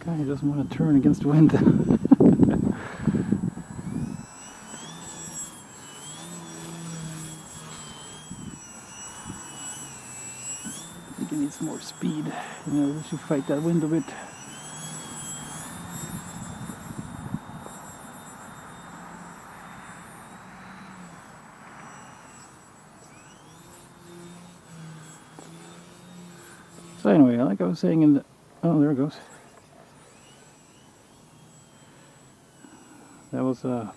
Guy doesn't want to turn against the wind. I think he needs more speed in order to fight that wind a bit. So anyway, like I was saying in the... Oh, there it goes. That was a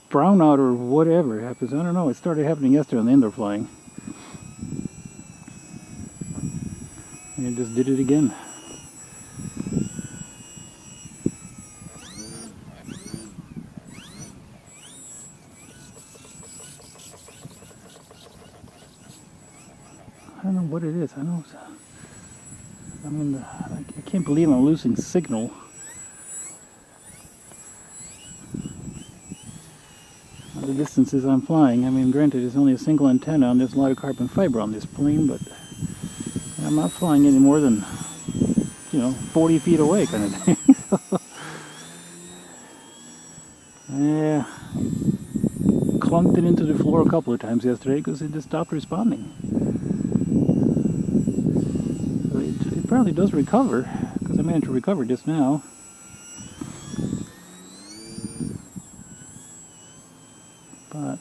brownout or whatever happens. I don't know. It started happening yesterday on the indoor flying. And it just did it again. I don't know what it is. I know. I mean, I can't believe I'm losing signal. The distances I'm flying. I mean, granted, it's only a single antenna and there's a lot of carbon fiber on this plane, but I'm not flying any more than, 40 feet away kind of thing. Yeah, I clunked it into the floor a couple of times yesterday because it just stopped responding. So it apparently does recover, because I managed to recover just now. But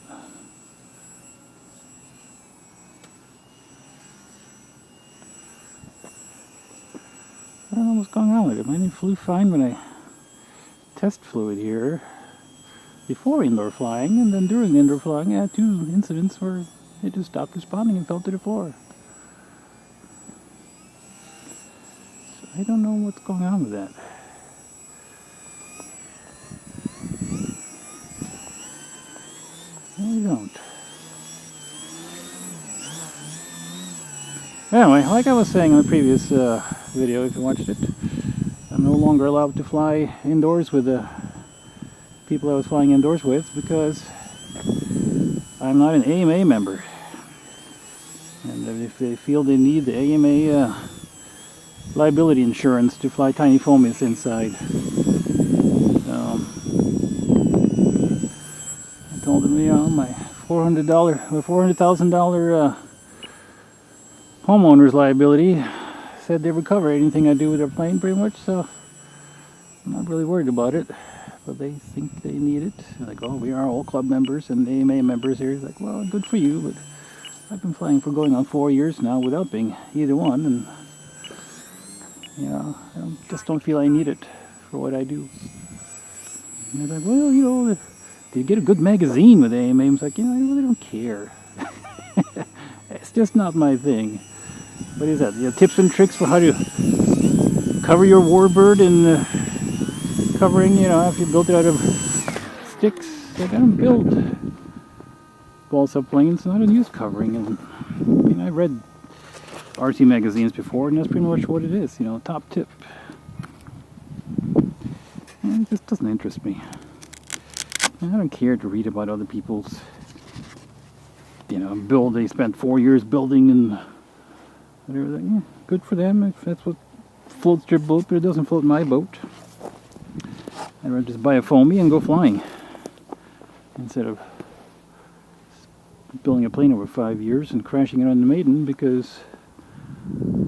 I don't know what's going on with it. Mine flew fine when I test flew it here before indoor flying, and then during indoor flying I had 2 incidents where it just stopped responding and fell to the floor. So I don't know what's going on with that. I don't. Anyway, like I was saying in the previous video, if you watched it, I'm no longer allowed to fly indoors with the people I was flying indoors with because I'm not an AMA member. And if they feel they need the AMA liability insurance to fly tiny foamies inside, I told them, my $400,000 homeowner's liability said they would cover anything I do with their plane pretty much, so I'm not really worried about it. But they think they need it. They're like, oh, we are all club members and AMA members here. It's like, well, good for you, but I've been flying for going on 4 years now without being either one, and I just don't feel I need it for what I do. And they're like, well, do you get a good magazine with AMA? I'm like, I really don't care. It's just not my thing. What is that? Tips and tricks for how to cover your warbird and covering, after you built it out of sticks. Like, I don't build balsa planes, and I don't use covering. And I read RC magazines before, and that's pretty much what it is. Top tip. And it just doesn't interest me. I don't care to read about other people's, build. They spent 4 years building and whatever. Yeah, good for them if that's what floats their boat, but it doesn't float my boat. I'd rather just buy a foamy and go flying instead of building a plane over 5 years and crashing it on the maiden because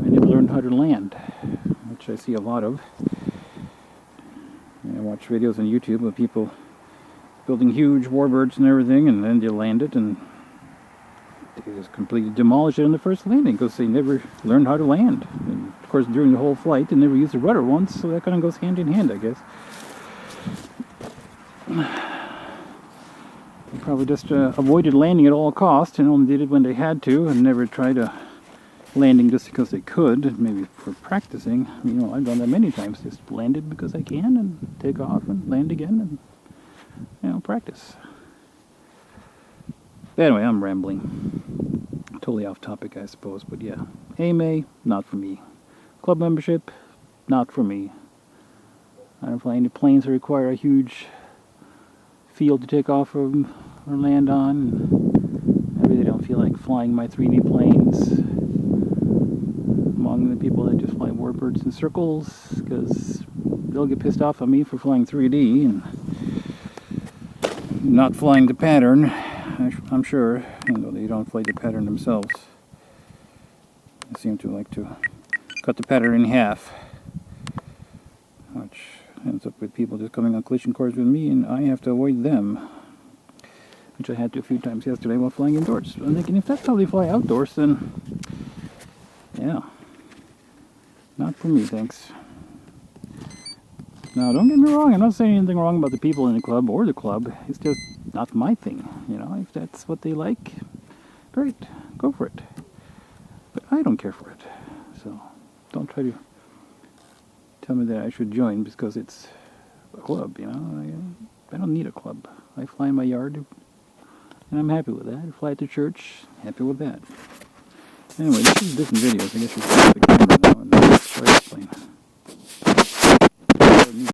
I never learned how to land, which I see a lot of. I watch videos on YouTube of people building huge warbirds and everything, and then they land it and they just completely demolish it on the first landing because they never learned how to land. And of course, during the whole flight, they never used the rudder once, so that kind of goes hand in hand, I guess. They probably just avoided landing at all costs and only did it when they had to and never tried a landing just because they could, maybe for practicing. I've done that many times, just landed because I can and take off and land again and, practice. But anyway, I'm rambling. Totally off topic, I suppose, but yeah. AMA, not for me. Club membership, not for me. I don't fly any planes that require a huge field to take off from or land on. I really don't feel like flying my 3D planes among among the people that just fly warbirds in circles, because they'll get pissed off on me for flying 3D and not flying the pattern. I'm sure, even though they don't fly the pattern themselves. They seem to like to cut the pattern in half, which ends up with people just coming on collision course with me, and I have to avoid them, which I had to a few times yesterday while flying indoors. I'm thinking, if that's how they fly outdoors, then yeah, not for me, thanks. Now, don't get me wrong, I'm not saying anything wrong about the people in the club or the club. It's just not my thing, you know. If that's what they like, great, go for it. But I don't care for it, so don't try to tell me that I should join because it's a club, you know. I don't need a club. I fly in my yard, and I'm happy with that. I fly at the church, happy with that. Anyway, this is different videos. I guess you can see the camera now and try to explain.